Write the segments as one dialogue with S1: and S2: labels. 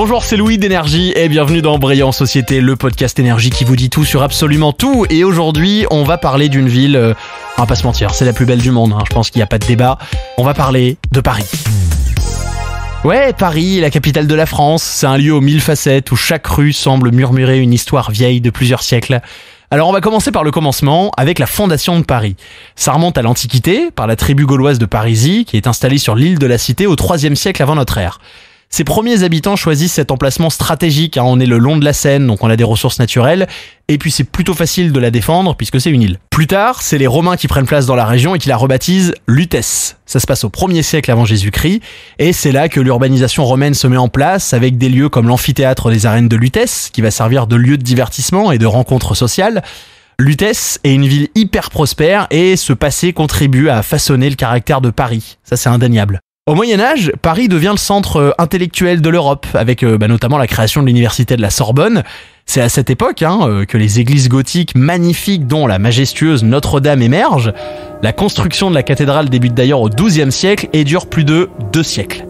S1: Bonjour, c'est Louis d'Énergie et bienvenue dans Brillant Société, le podcast énergie qui vous dit tout sur absolument tout. Et aujourd'hui, on va parler d'une ville, on va pas se mentir, c'est la plus belle du monde, je pense qu'il n'y a pas de débat. On va parler de Paris. Ouais, Paris, la capitale de la France, c'est un lieu aux 1000 facettes où chaque rue semble murmurer une histoire vieille de plusieurs siècles. Alors on va commencer par le commencement, avec la fondation de Paris. Ça remonte à l'Antiquité, par la tribu gauloise de Parisie, qui est installée sur l'île de la Cité au IIIe siècle avant notre ère. Ses premiers habitants choisissent cet emplacement stratégique, on est le long de la Seine, donc on a des ressources naturelles, et puis c'est plutôt facile de la défendre puisque c'est une île. Plus tard, c'est les Romains qui prennent place dans la région et qui la rebaptisent Lutèce. Ça se passe au 1er siècle avant Jésus-Christ, et c'est là que l'urbanisation romaine se met en place avec des lieux comme l'amphithéâtre des arènes de Lutèce, qui va servir de lieu de divertissement et de rencontres sociales. Lutèce est une ville hyper prospère et ce passé contribue à façonner le caractère de Paris. Ça, c'est indéniable. Au Moyen-Âge, Paris devient le centre intellectuel de l'Europe, avec notamment la création de l'université de la Sorbonne. C'est à cette époque que les églises gothiques magnifiques, dont la majestueuse Notre-Dame, émergent. La construction de la cathédrale débute d'ailleurs au XIIe siècle et dure plus de 2 siècles.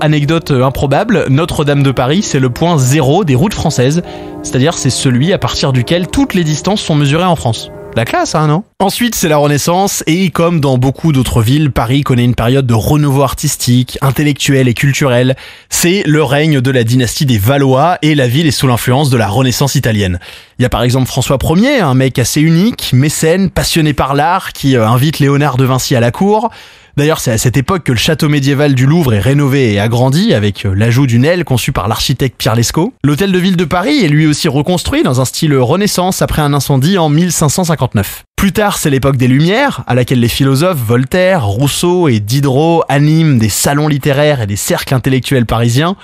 S1: Anecdote improbable, Notre-Dame de Paris, c'est le point zéro des routes françaises, c'est-à-dire c'est celui à partir duquel toutes les distances sont mesurées en France. La classe, non ? Ensuite, c'est la Renaissance, et comme dans beaucoup d'autres villes, Paris connaît une période de renouveau artistique, intellectuel et culturel. C'est le règne de la dynastie des Valois, et la ville est sous l'influence de la Renaissance italienne. Il y a par exemple François Ier, un mec assez unique, mécène, passionné par l'art, qui invite Léonard de Vinci à la cour. D'ailleurs, c'est à cette époque que le château médiéval du Louvre est rénové et agrandi avec l'ajout d'une aile conçue par l'architecte Pierre Lescot. L'hôtel de ville de Paris est lui aussi reconstruit dans un style Renaissance après un incendie en 1559. Plus tard, c'est l'époque des Lumières, à laquelle les philosophes Voltaire, Rousseau et Diderot animent des salons littéraires et des cercles intellectuels parisiens.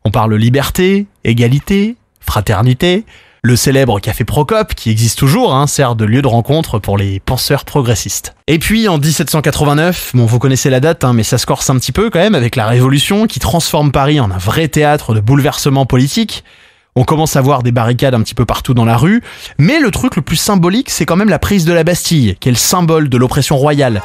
S1: On parle liberté, égalité, fraternité. Le célèbre Café Procope, qui existe toujours, sert de lieu de rencontre pour les penseurs progressistes. Et puis en 1789, vous connaissez la date, mais ça se corse un petit peu quand même, avec la Révolution qui transforme Paris en un vrai théâtre de bouleversement politique. On commence à voir des barricades un petit peu partout dans la rue, mais le truc le plus symbolique, c'est quand même la prise de la Bastille, qui est le symbole de l'oppression royale.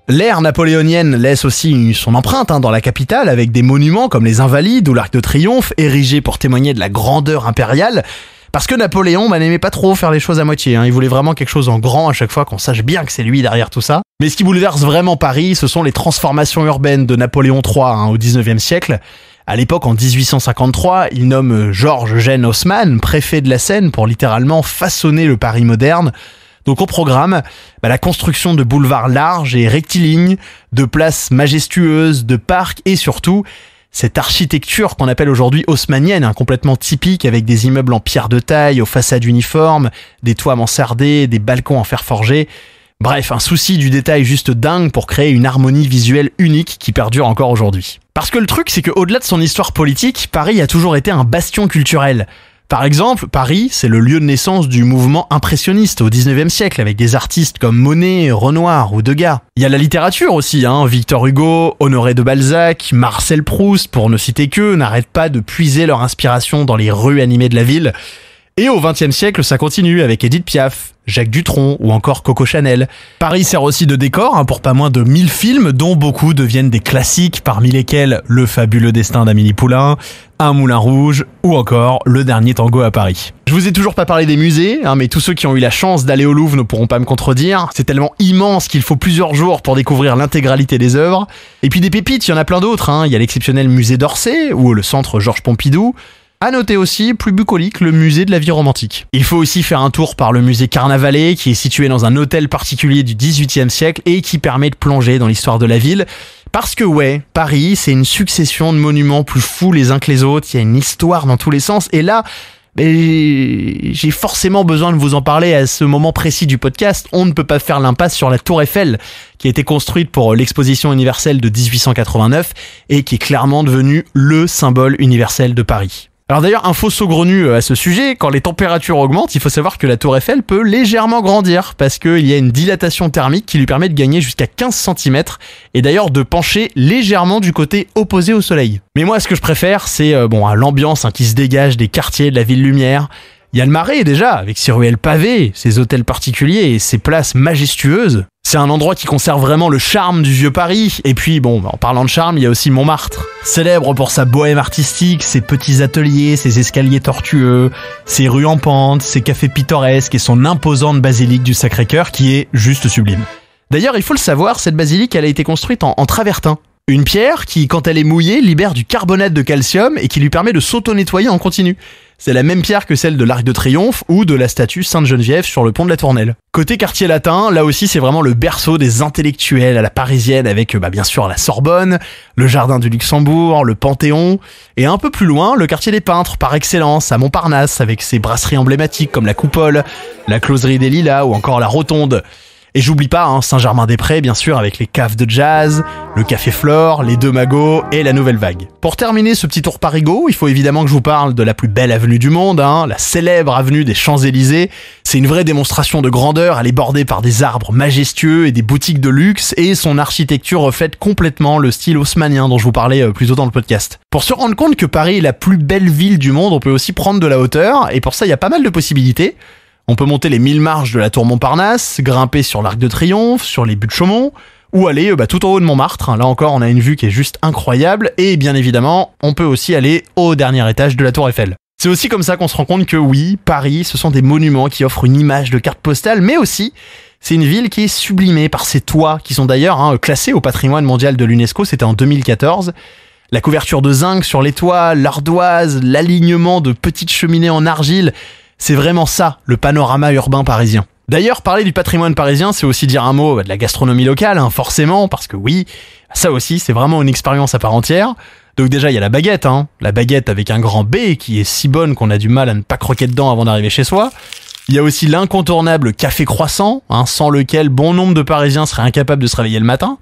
S1: L'ère napoléonienne laisse aussi son empreinte dans la capitale avec des monuments comme les Invalides ou l'Arc de Triomphe érigés pour témoigner de la grandeur impériale. Parce que Napoléon n'aimait pas trop faire les choses à moitié, il voulait vraiment quelque chose en grand à chaque fois, qu'on sache bien que c'est lui derrière tout ça. Mais ce qui bouleverse vraiment Paris, ce sont les transformations urbaines de Napoléon III au XIXe siècle. À l'époque, en 1853, il nomme Georges Eugène Haussmann, préfet de la Seine, pour littéralement façonner le Paris moderne. Donc au programme, la construction de boulevards larges et rectilignes, de places majestueuses, de parcs et surtout cette architecture qu'on appelle aujourd'hui haussmannienne, complètement typique avec des immeubles en pierre de taille, aux façades uniformes, des toits mansardés, des balcons en fer forgé. Bref, un souci du détail juste dingue pour créer une harmonie visuelle unique qui perdure encore aujourd'hui. Parce que le truc, c'est qu'au-delà de son histoire politique, Paris a toujours été un bastion culturel. Par exemple, Paris, c'est le lieu de naissance du mouvement impressionniste au XIXe siècle, avec des artistes comme Monet, Renoir ou Degas. Il y a la littérature aussi, Victor Hugo, Honoré de Balzac, Marcel Proust, pour ne citer qu'eux, n'arrêtent pas de puiser leur inspiration dans les rues animées de la ville. Et au XXe siècle, ça continue avec Édith Piaf, Jacques Dutronc ou encore Coco Chanel. Paris sert aussi de décor pour pas moins de 1000 films, dont beaucoup deviennent des classiques, parmi lesquels Le fabuleux destin d'Amélie Poulain, Un moulin rouge ou encore Le dernier tango à Paris. Je vous ai toujours pas parlé des musées, mais tous ceux qui ont eu la chance d'aller au Louvre ne pourront pas me contredire. C'est tellement immense qu'il faut plusieurs jours pour découvrir l'intégralité des œuvres. Et puis des pépites, il y en a plein d'autres. Il y a l'exceptionnel musée d'Orsay ou le centre Georges Pompidou. À noter aussi, plus bucolique, le musée de la vie romantique. Il faut aussi faire un tour par le musée Carnavalet, qui est situé dans un hôtel particulier du XVIIIe siècle et qui permet de plonger dans l'histoire de la ville. Parce que Paris, c'est une succession de monuments plus fous les uns que les autres, il y a une histoire dans tous les sens, et là, j'ai forcément besoin de vous en parler à ce moment précis du podcast. On ne peut pas faire l'impasse sur la Tour Eiffel, qui a été construite pour l'exposition universelle de 1889 et qui est clairement devenue le symbole universel de Paris. Alors d'ailleurs, info saugrenue à ce sujet, quand les températures augmentent, il faut savoir que la Tour Eiffel peut légèrement grandir parce qu'il y a une dilatation thermique qui lui permet de gagner jusqu'à 15 cm et d'ailleurs de pencher légèrement du côté opposé au soleil. Mais moi, ce que je préfère, c'est l'ambiance qui se dégage des quartiers de la ville lumière. Il y a le Marais déjà, avec ses ruelles pavées, ses hôtels particuliers et ses places majestueuses. C'est un endroit qui conserve vraiment le charme du vieux Paris. Et puis bon, en parlant de charme, il y a aussi Montmartre. Célèbre pour sa bohème artistique, ses petits ateliers, ses escaliers tortueux, ses rues en pente, ses cafés pittoresques et son imposante basilique du Sacré-Cœur qui est juste sublime. D'ailleurs, il faut le savoir, cette basilique, elle a été construite en travertin. Une pierre qui, quand elle est mouillée, libère du carbonate de calcium et qui lui permet de s'auto-nettoyer en continu. C'est la même pierre que celle de l'Arc de Triomphe ou de la statue Sainte-Geneviève sur le pont de la Tournelle. Côté quartier latin, là aussi c'est vraiment le berceau des intellectuels à la parisienne avec bien sûr la Sorbonne, le Jardin du Luxembourg, le Panthéon, et un peu plus loin, le quartier des peintres par excellence à Montparnasse avec ses brasseries emblématiques comme la Coupole, la Closerie des Lilas ou encore la Rotonde. Et j'oublie pas Saint-Germain-des-Prés, bien sûr, avec les caves de jazz, le Café Flore, les Deux Magots et la Nouvelle Vague. Pour terminer ce petit tour parigot, il faut évidemment que je vous parle de la plus belle avenue du monde, la célèbre avenue des Champs-Élysées. C'est une vraie démonstration de grandeur, elle est bordée par des arbres majestueux et des boutiques de luxe, et son architecture reflète complètement le style haussmannien dont je vous parlais plus tôt dans le podcast. Pour se rendre compte que Paris est la plus belle ville du monde, on peut aussi prendre de la hauteur, et pour ça il y a pas mal de possibilités. On peut monter les 1000 marches de la tour Montparnasse, grimper sur l'Arc de Triomphe, sur les buttes Chaumont, ou aller tout en haut de Montmartre. Là encore, on a une vue qui est juste incroyable, et bien évidemment, on peut aussi aller au dernier étage de la tour Eiffel. C'est aussi comme ça qu'on se rend compte que oui, Paris, ce sont des monuments qui offrent une image de carte postale, mais aussi, c'est une ville qui est sublimée par ses toits, qui sont d'ailleurs classés au patrimoine mondial de l'UNESCO, c'était en 2014. La couverture de zinc sur les toits, l'ardoise, l'alignement de petites cheminées en argile, c'est vraiment ça, le panorama urbain parisien. D'ailleurs, parler du patrimoine parisien, c'est aussi dire un mot de la gastronomie locale, forcément, parce que oui, ça aussi, c'est vraiment une expérience à part entière. Donc déjà, il y a la baguette avec un grand B qui est si bonne qu'on a du mal à ne pas croquer dedans avant d'arriver chez soi. Il y a aussi l'incontournable café croissant, sans lequel bon nombre de Parisiens seraient incapables de se réveiller le matin.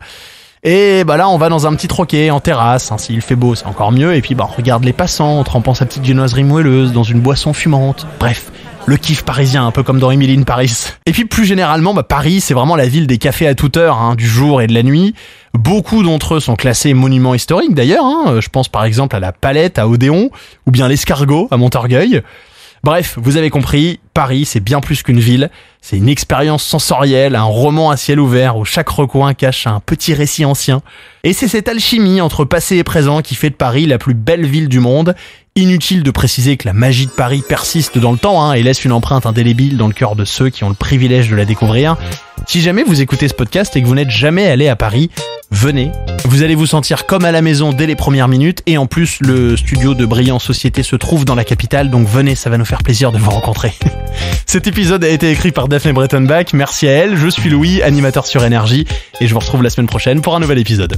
S1: Et là, on va dans un petit troquet en terrasse, s'il fait beau, c'est encore mieux. Et puis, on regarde les passants en trempant sa petite viennoiserie moelleuse dans une boisson fumante. Bref, le kiff parisien, un peu comme dans Emily in Paris. Et puis, plus généralement, Paris, c'est vraiment la ville des cafés à toute heure, du jour et de la nuit. Beaucoup d'entre eux sont classés monuments historiques, d'ailleurs. Je pense par exemple à la Palette à Odéon, ou bien l'Escargot à Montorgueil. Bref, vous avez compris, Paris, c'est bien plus qu'une ville. C'est une expérience sensorielle, un roman à ciel ouvert où chaque recoin cache un petit récit ancien. Et c'est cette alchimie entre passé et présent qui fait de Paris la plus belle ville du monde. Inutile de préciser que la magie de Paris persiste dans le temps et laisse une empreinte indélébile dans le cœur de ceux qui ont le privilège de la découvrir. Si jamais vous écoutez ce podcast et que vous n'êtes jamais allé à Paris, venez. Vous allez vous sentir comme à la maison dès les premières minutes. Et en plus, le studio de Brillant Société se trouve dans la capitale. Donc venez, ça va nous faire plaisir de vous rencontrer. Cet épisode a été écrit par Daphné Breitenbach. Merci à elle. Je suis Louis, animateur sur Énergie. Et je vous retrouve la semaine prochaine pour un nouvel épisode.